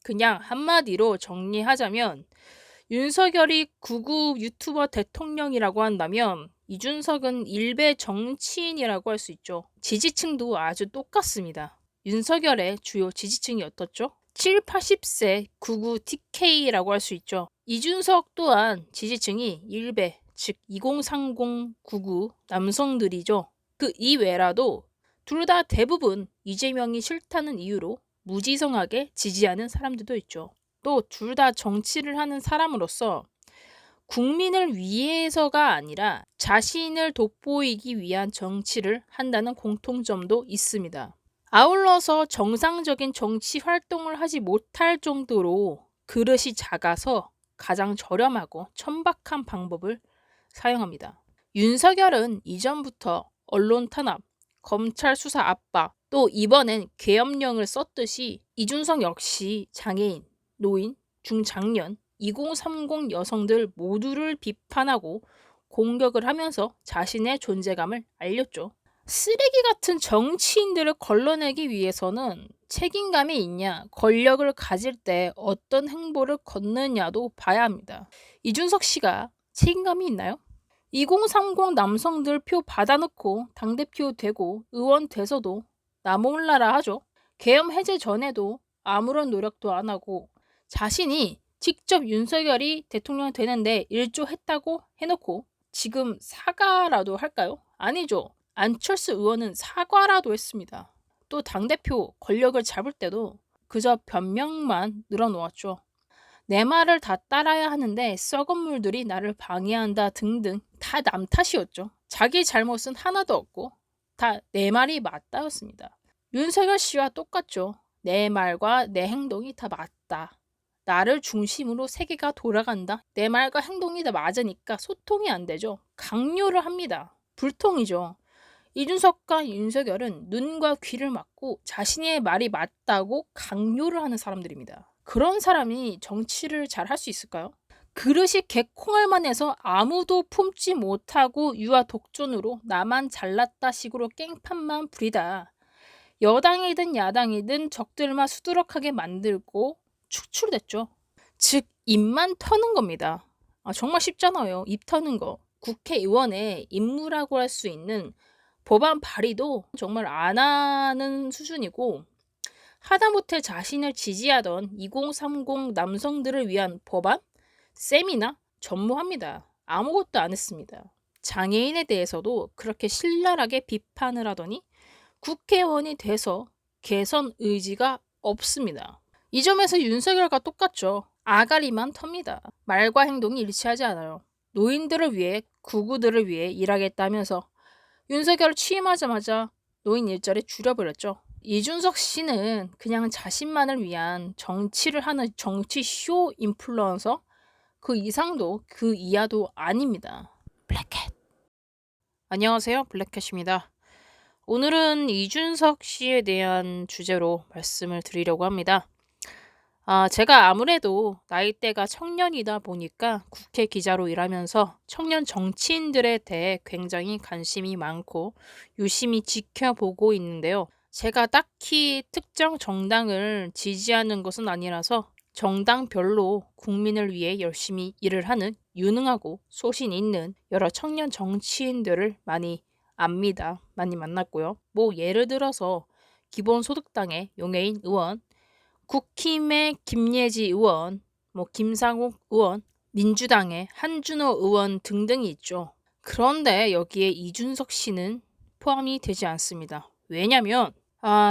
그냥 한마디로 정리하자면 윤석열이 극우 유튜버 대통령이라고 한다면 이준석은 일베 정치인이라고 할 수 있죠. 지지층도 아주 똑같습니다. 윤석열의 주요 지지층이 어떻죠? 7, 80세 극우 TK라고 할 수 있죠. 이준석 또한 지지층이 일베, 즉 2030 극우 남성들이죠. 그 이외라도 둘 다 대부분 이재명이 싫다는 이유로 무지성하게 지지하는 사람들도 있죠. 또 둘 다 정치를 하는 사람으로서 국민을 위해서가 아니라 자신을 돋보이기 위한 정치를 한다는 공통점도 있습니다. 아울러서 정상적인 정치 활동을 하지 못할 정도로 그릇이 작아서 가장 저렴하고 천박한 방법을 사용합니다. 윤석열은 이전부터 언론 탄압, 검찰 수사 압박, 또 이번엔 계엄령을 썼듯이 이준석 역시 장애인, 노인, 중장년, 2030 여성들 모두를 비판하고 공격을 하면서 자신의 존재감을 알렸죠. 쓰레기 같은 정치인들을 걸러내기 위해서는 책임감이 있냐, 권력을 가질 때 어떤 행보를 걷느냐도 봐야 합니다. 이준석 씨가 책임감이 있나요? 2030 남성들 표 받아놓고 당대표 되고 의원 돼서도 나 몰라라 하죠. 계엄 해제 전에도 아무런 노력도 안 하고 자신이 직접 윤석열이 대통령 되는데 일조했다고 해놓고 지금 사과라도 할까요? 아니죠. 안철수 의원은 사과라도 했습니다. 또 당대표 권력을 잡을 때도 그저 변명만 늘어놓았죠. 내 말을 다 따라야 하는데 썩은 물들이 나를 방해한다 등등 다 남 탓이었죠. 자기 잘못은 하나도 없고 다 내 말이 맞다였습니다. 윤석열 씨와 똑같죠. 내 말과 내 행동이 다 맞다. 나를 중심으로 세계가 돌아간다. 내 말과 행동이 다 맞으니까 소통이 안 되죠. 강요를 합니다. 불통이죠. 이준석과 윤석열은 눈과 귀를 막고 자신의 말이 맞다고 강요를 하는 사람들입니다. 그런 사람이 정치를 잘 할 수 있을까요? 그릇이 개콩알만 해서 아무도 품지 못하고 유아 독존으로 나만 잘났다 식으로 깽판만 부리다. 여당이든 야당이든 적들만 수두룩하게 만들고 축출됐죠. 즉 입만 터는 겁니다. 정말 쉽잖아요. 입 터는 거. 국회의원의 임무라고 할 수 있는 법안 발의도 정말 안 하는 수준이고 하다못해 자신을 지지하던 2030 남성들을 위한 법안, 세미나 전무합니다. 아무것도 안 했습니다. 장애인에 대해서도 그렇게 신랄하게 비판을 하더니 국회의원이 돼서 개선 의지가 없습니다. 이 점에서 윤석열과 똑같죠. 아가리만 텁니다. 말과 행동이 일치하지 않아요. 노인들을 위해 구구들을 위해 일하겠다면서 윤석열 취임하자마자 노인 일자리 줄여버렸죠. 이준석 씨는 그냥 자신만을 위한 정치를 하는 정치 쇼 인플루언서 그 이상도 그 이하도 아닙니다. 블랙캣. 안녕하세요. 블랙캣입니다. 오늘은 이준석 씨에 대한 주제로 말씀을 드리려고 합니다. 제가 아무래도 나이대가 청년이다 보니까 국회 기자로 일하면서 청년 정치인들에 대해 굉장히 관심이 많고 유심히 지켜보고 있는데요. 제가 딱히 특정 정당을 지지하는 것은 아니라서 정당별로 국민을 위해 열심히 일을 하는 유능하고 소신 있는 여러 청년 정치인들을 많이 압니다. 많이 만났고요. 예를 들어서 기본소득당의 용해인 의원, 국힘의 김예지 의원, 김상욱 의원, 민주당의 한준호 의원 등등이 있죠. 그런데 여기에 이준석 씨는 포함이 되지 않습니다. 왜냐면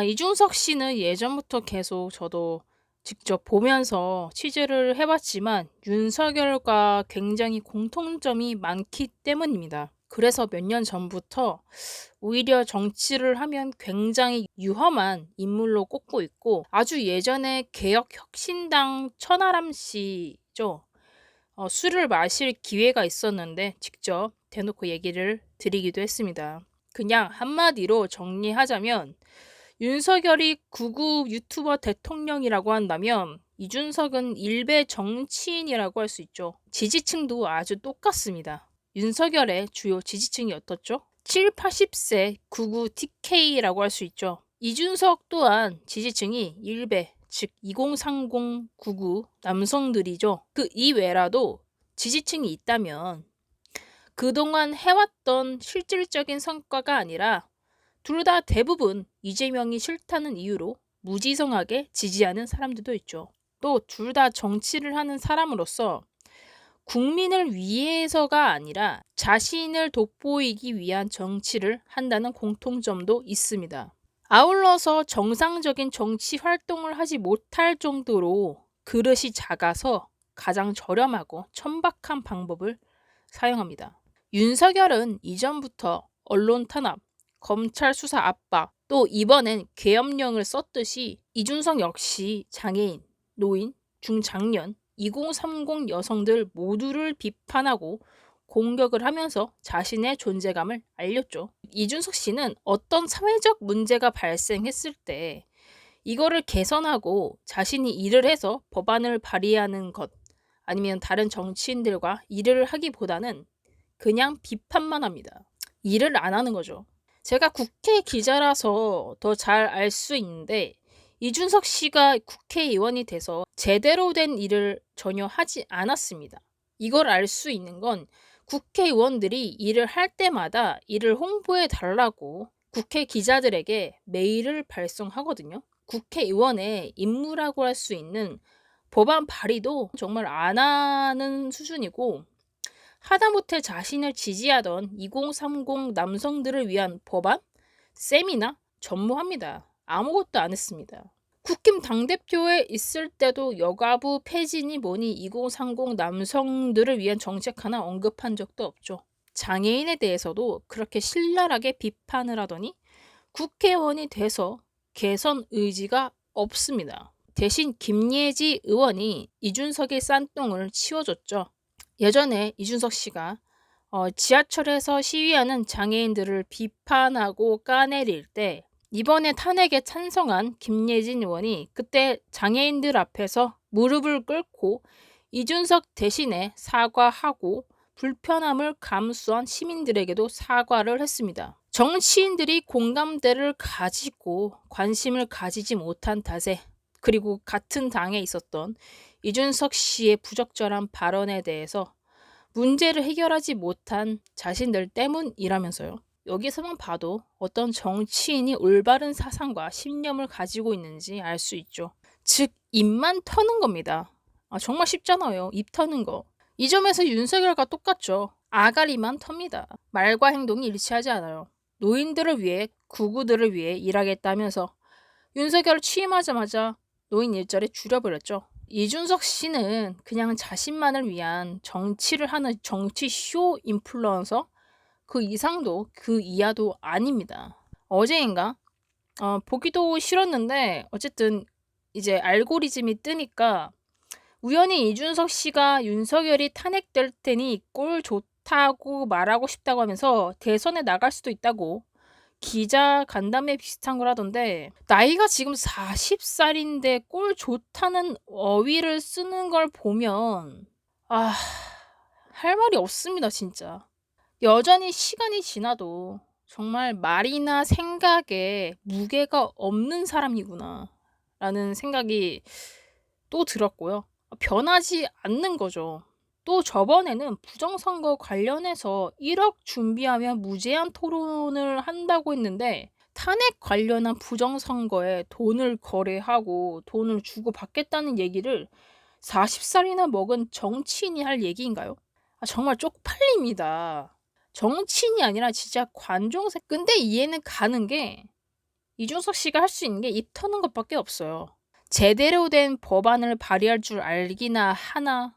이준석 씨는 예전부터 계속 저도 직접 보면서 취재를 해봤지만 윤석열과 굉장히 공통점이 많기 때문입니다. 그래서 몇 년 전부터 오히려 정치를 하면 굉장히 유험한 인물로 꼽고 있고 아주 예전에 개혁혁신당 천하람 씨죠. 술을 마실 기회가 있었는데 직접 대놓고 얘기를 드리기도 했습니다. 그냥 한마디로 정리하자면 윤석열이 극우 유튜버 대통령이라고 한다면 이준석은 일베 정치인이라고 할 수 있죠. 지지층도 아주 똑같습니다. 윤석열의 주요 지지층이 어떻죠? 7, 80세 극우 TK라고 할 수 있죠. 이준석 또한 지지층이 일베, 즉 2030, 99 남성들이죠. 그 이외라도 지지층이 있다면 그동안 해왔던 실질적인 성과가 아니라 둘 다 대부분 이재명이 싫다는 이유로 무지성하게 지지하는 사람들도 있죠. 또 둘 다 정치를 하는 사람으로서 국민을 위해서가 아니라 자신을 돋보이기 위한 정치를 한다는 공통점도 있습니다. 아울러서 정상적인 정치 활동을 하지 못할 정도로 그릇이 작아서 가장 저렴하고 천박한 방법을 사용합니다. 윤석열은 이전부터 언론 탄압, 검찰 수사 압박, 또 이번엔 계엄령을 썼듯이 이준석 역시 장애인, 노인, 중장년, 2030 여성들 모두를 비판하고 공격을 하면서 자신의 존재감을 알렸죠. 이준석 씨는 어떤 사회적 문제가 발생했을 때 이거를 개선하고 자신이 일을 해서 법안을 발의하는 것, 아니면 다른 정치인들과 일을 하기보다는 그냥 비판만 합니다. 일을 안 하는 거죠. 제가 국회 기자라서 더 잘 알 수 있는데 이준석 씨가 국회의원이 돼서 제대로 된 일을 전혀 하지 않았습니다. 이걸 알 수 있는 건 국회의원들이 일을 할 때마다 일을 홍보해 달라고 국회 기자들에게 메일을 발송하거든요. 국회의원의 임무라고 할 수 있는 법안 발의도 정말 안 하는 수준이고, 하다못해 자신을 지지하던 2030 남성들을 위한 법안, 세미나 전무합니다. 아무것도 안 했습니다. 국힘 당대표에 있을 때도 여가부 폐지니 뭐니 2030 남성들을 위한 정책 하나 언급한 적도 없죠. 장애인에 대해서도 그렇게 신랄하게 비판을 하더니 국회의원이 돼서 개선 의지가 없습니다. 대신 김예지 의원이 이준석의 싼똥을 치워줬죠. 예전에 이준석 씨가 지하철에서 시위하는 장애인들을 비판하고 까내릴 때 이번에 탄핵에 찬성한 김예진 의원이 그때 장애인들 앞에서 무릎을 꿇고 이준석 대신에 사과하고 불편함을 감수한 시민들에게도 사과를 했습니다. 정치인들이 공감대를 가지고 관심을 가지지 못한 탓에, 그리고 같은 당에 있었던 이준석 씨의 부적절한 발언에 대해서 문제를 해결하지 못한 자신들 때문이라면서요. 여기서만 봐도 어떤 정치인이 올바른 사상과 신념을 가지고 있는지 알 수 있죠. 즉 입만 터는 겁니다. 정말 쉽잖아요. 입 터는 거. 이 점에서 윤석열과 똑같죠. 아가리만 텁니다. 말과 행동이 일치하지 않아요. 노인들을 위해, 구구들을 위해 일하겠다면서 윤석열 취임하자마자 노인 일자리 줄여버렸죠. 이준석 씨는 그냥 자신만을 위한 정치를 하는 정치쇼 인플루언서, 그 이상도 그 이하도 아닙니다. 어제인가 보기도 싫었는데 어쨌든 이제 알고리즘이 뜨니까 우연히 이준석 씨가 윤석열이 탄핵될 테니 꼴 좋다고 말하고 싶다고 하면서 대선에 나갈 수도 있다고 기자 간담회 비슷한 걸 하던데, 나이가 지금 40살인데 꼴 좋다는 어휘를 쓰는 걸 보면 할 말이 없습니다. 진짜. 여전히 시간이 지나도 정말 말이나 생각에 무게가 없는 사람이구나 라는 생각이 또 들었고요. 변하지 않는 거죠. 또 저번에는 부정선거 관련해서 1억 준비하면 무제한 토론을 한다고 했는데 탄핵 관련한 부정선거에 돈을 거래하고 돈을 주고 받겠다는 얘기를 40살이나 먹은 정치인이 할 얘기인가요? 정말 쪽팔립니다. 정치인이 아니라 진짜 관종색. 근데 이해는 가는 게 이준석 씨가 할 수 있는 게 입 터는 것밖에 없어요. 제대로 된 법안을 발의할 줄 알기나 하나,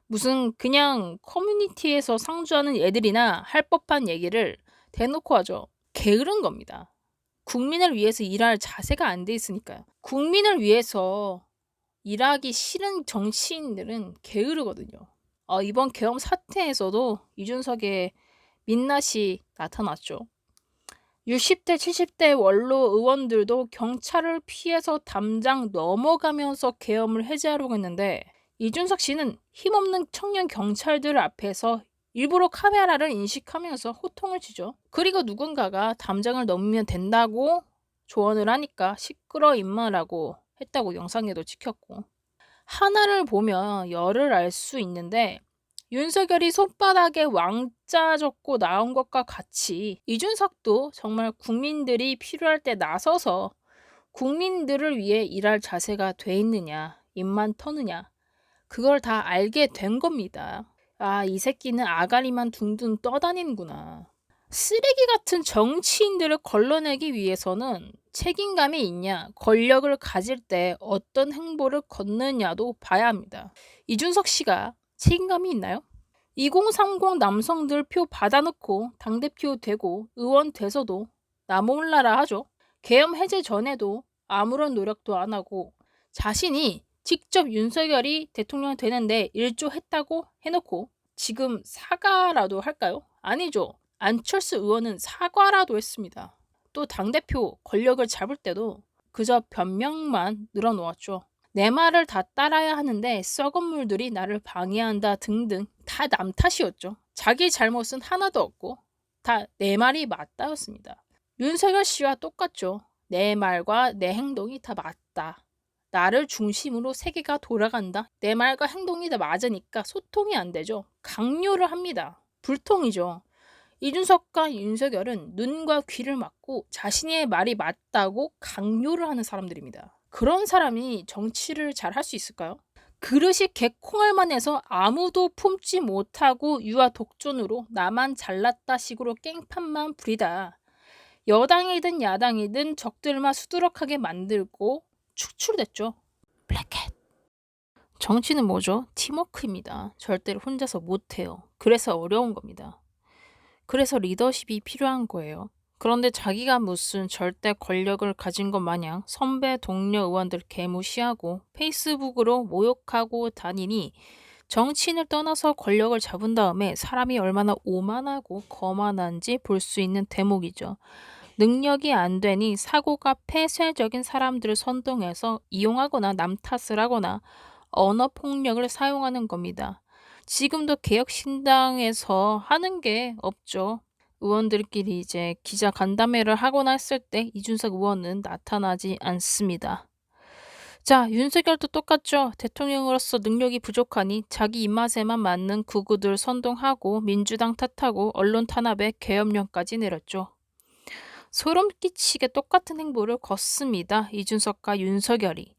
무슨 그냥 커뮤니티에서 상주하는 애들이나 할 법한 얘기를 대놓고 하죠. 게으른 겁니다. 국민을 위해서 일할 자세가 안 돼 있으니까요. 국민을 위해서 일하기 싫은 정치인들은 게으르거든요. 이번 계엄 사태에서도 이준석의 민낯이 나타났죠. 60대, 70대 원로 의원들도 경찰을 피해서 담장 넘어가면서 계엄을 해제하려고 했는데 이준석 씨는 힘없는 청년 경찰들 앞에서 일부러 카메라를 인식하면서 호통을 치죠. 그리고 누군가가 담장을 넘으면 된다고 조언을 하니까 시끄러 임마라고 했다고 영상에도 찍혔고. 하나를 보면 열을 알 수 있는데 윤석열이 손바닥에 왕자 적고 나온 것과 같이 이준석도 정말 국민들이 필요할 때 나서서 국민들을 위해 일할 자세가 돼 있느냐, 입만 터느냐, 그걸 다 알게 된 겁니다. 아, 이 새끼는 아가리만 둥둥 떠다니는구나. 쓰레기 같은 정치인들을 걸러내기 위해서는 책임감이 있냐, 권력을 가질 때 어떤 행보를 걷느냐도 봐야 합니다. 이준석 씨가 책임감이 있나요? 2030 남성들 표 받아놓고 당대표 되고 의원 돼서도 나 몰라라 하죠. 계엄 해제 전에도 아무런 노력도 안 하고 자신이 직접 윤석열이 대통령 되는데 일조했다고 해놓고 지금 사과라도 할까요? 아니죠. 안철수 의원은 사과라도 했습니다. 또 당대표 권력을 잡을 때도 그저 변명만 늘어놓았죠. 내 말을 다 따라야 하는데 썩은 물들이 나를 방해한다 등등 다 남 탓이었죠. 자기 잘못은 하나도 없고 다 내 말이 맞다였습니다. 윤석열 씨와 똑같죠. 내 말과 내 행동이 다 맞다. 나를 중심으로 세계가 돌아간다. 내 말과 행동이 다 맞으니까 소통이 안 되죠. 강요를 합니다. 불통이죠. 이준석과 윤석열은 눈과 귀를 막고 자신의 말이 맞다고 강요를 하는 사람들입니다. 그런 사람이 정치를 잘 할 수 있을까요? 그릇이 개콩알만 해서 아무도 품지 못하고 유아 독존으로 나만 잘났다 식으로 깽판만 부리다 여당이든 야당이든 적들만 수두룩하게 만들고 축출됐죠. 블랙캣. 정치는 뭐죠? 팀워크입니다. 절대로 혼자서 못해요. 그래서 어려운 겁니다. 그래서 리더십이 필요한 거예요. 그런데 자기가 무슨 절대 권력을 가진 것 마냥 선배 동료 의원들 개무시하고 페이스북으로 모욕하고 다니니 정치인을 떠나서 권력을 잡은 다음에 사람이 얼마나 오만하고 거만한지 볼 수 있는 대목이죠. 능력이 안 되니 사고가 폐쇄적인 사람들을 선동해서 이용하거나 남 탓을 하거나 언어폭력을 사용하는 겁니다. 지금도 개혁신당에서 하는 게 없죠. 의원들끼리 이제 기자 간담회를 하거나 했을 때 이준석 의원은 나타나지 않습니다. 자, 윤석열도 똑같죠. 대통령으로서 능력이 부족하니 자기 입맛에만 맞는 극우들 선동하고 민주당 탓하고 언론 탄압에 계엄령까지 내렸죠. 소름 끼치게 똑같은 행보를 걷습니다. 이준석과 윤석열이.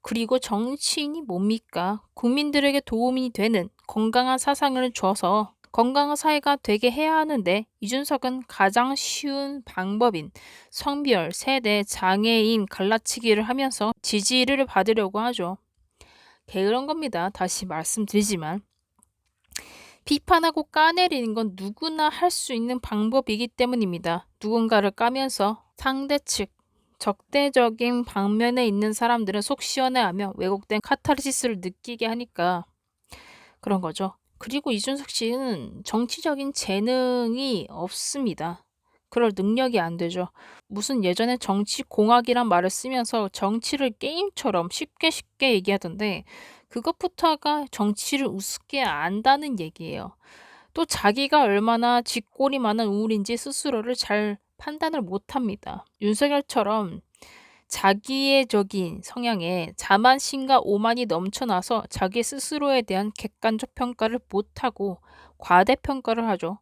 그리고 정치인이 뭡니까? 국민들에게 도움이 되는 건강한 사상을 줘서 건강한 사회가 되게 해야 하는데 이준석은 가장 쉬운 방법인 성별, 세대, 장애인 갈라치기를 하면서 지지를 받으려고 하죠. 게으른 겁니다. 다시 말씀드리지만. 비판하고 까내리는 건 누구나 할 수 있는 방법이기 때문입니다. 누군가를 까면서 상대 측, 적대적인 방면에 있는 사람들은 속 시원해하며 왜곡된 카타르시스를 느끼게 하니까 그런 거죠. 그리고 이준석 씨는 정치적인 재능이 없습니다. 그럴 능력이 안 되죠. 무슨 예전에 정치공학이란 말을 쓰면서 정치를 게임처럼 쉽게 얘기하던데 그것부터가 정치를 우습게 안다는 얘기예요. 또 자기가 얼마나 쥐꼬리 많은 우울인지 스스로를 잘 판단을 못합니다. 윤석열처럼 자기애적인 성향에 자만심과 오만이 넘쳐나서 자기 스스로에 대한 객관적 평가를 못하고 과대평가를 하죠.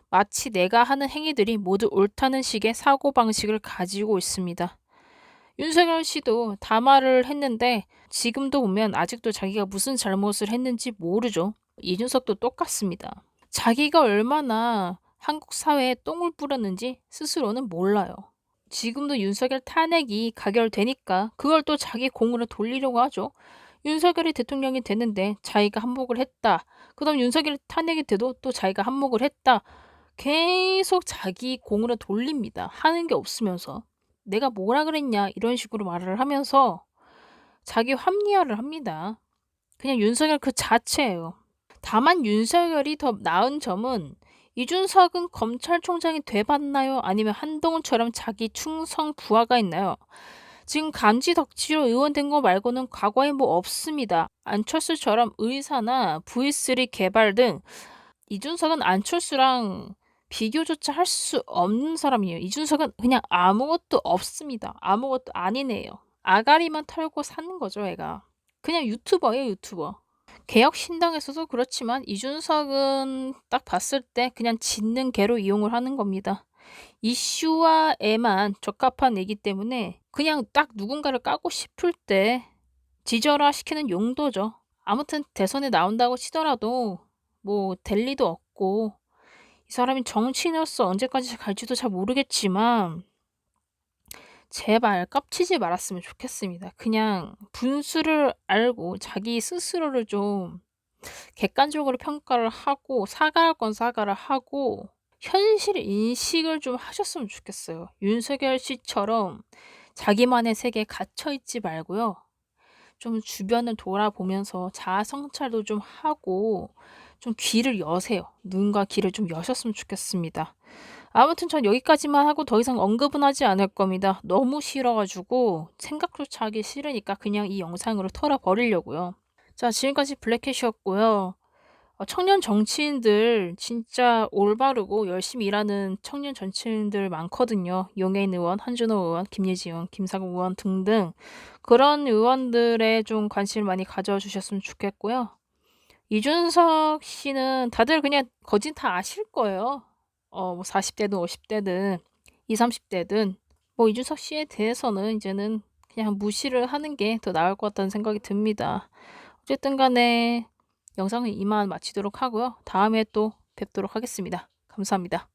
마치 내가 하는 행위들이 모두 옳다는 식의 사고방식을 가지고 있습니다. 윤석열 씨도 담화를 했는데 지금도 보면 아직도 자기가 무슨 잘못을 했는지 모르죠. 이준석도 똑같습니다. 자기가 얼마나 한국 사회에 똥을 뿌렸는지 스스로는 몰라요. 지금도 윤석열 탄핵이 가결되니까 그걸 또 자기 공으로 돌리려고 하죠. 윤석열이 대통령이 됐는데 자기가 한몫을 했다. 그다음 윤석열이 탄핵이 돼도 또 자기가 한몫을 했다. 계속 자기 공으로 돌립니다. 하는 게 없으면서. 내가 뭐라 그랬냐 이런 식으로 말을 하면서 자기 합리화를 합니다. 그냥 윤석열 그 자체예요. 다만 윤석열이 더 나은 점은 이준석은 검찰총장이 돼봤나요? 아니면 한동훈처럼 자기 충성 부하가 있나요? 지금 감지 덕지로 의원된 거 말고는 과거에 뭐 없습니다. 안철수처럼 의사나 V3 개발 등 이준석은 안철수랑 비교조차 할 수 없는 사람이에요. 이준석은 그냥 아무것도 없습니다. 아무것도 아니네요. 아가리만 털고 사는 거죠, 애가. 그냥 유튜버예요, 유튜버. 개혁신당에서도 그렇지만 이준석은 딱 봤을 때 그냥 짖는 개로 이용을 하는 겁니다. 이슈와에만 적합한 애기 때문에 그냥 딱 누군가를 까고 싶을 때 지져라 시키는 용도죠. 아무튼 대선에 나온다고 치더라도 뭐 될 리도 없고, 이 사람이 정치인으로서 언제까지 갈지도 잘 모르겠지만 제발 깝치지 말았으면 좋겠습니다. 그냥 분수를 알고 자기 스스로를 좀 객관적으로 평가를 하고, 사과할 건 사과를 하고 현실 인식을 좀 하셨으면 좋겠어요. 윤석열 씨처럼 자기만의 세계에 갇혀 있지 말고요. 좀 주변을 돌아보면서 자아 성찰도 좀 하고 좀 귀를 여세요. 눈과 귀를 좀 여셨으면 좋겠습니다. 아무튼 전 여기까지만 하고 더 이상 언급은 하지 않을 겁니다. 너무 싫어가지고 생각조차 하기 싫으니까 그냥 이 영상으로 털어버리려고요. 자, 지금까지 블랙캣이었고요. 청년 정치인들 진짜 올바르고 열심히 일하는 청년 정치인들 많거든요. 용해인 의원, 한준호 의원, 김예지 의원, 김사국 의원 등등 그런 의원들에 좀 관심을 많이 가져주셨으면 좋겠고요. 이준석 씨는 다들 그냥 거진 다 아실 거예요. 뭐 40대든 50대든 20, 30대든 뭐 이준석 씨에 대해서는 이제는 그냥 무시를 하는 게 더 나을 것 같다는 생각이 듭니다. 어쨌든 간에 영상은 이만 마치도록 하고요. 다음에 또 뵙도록 하겠습니다. 감사합니다.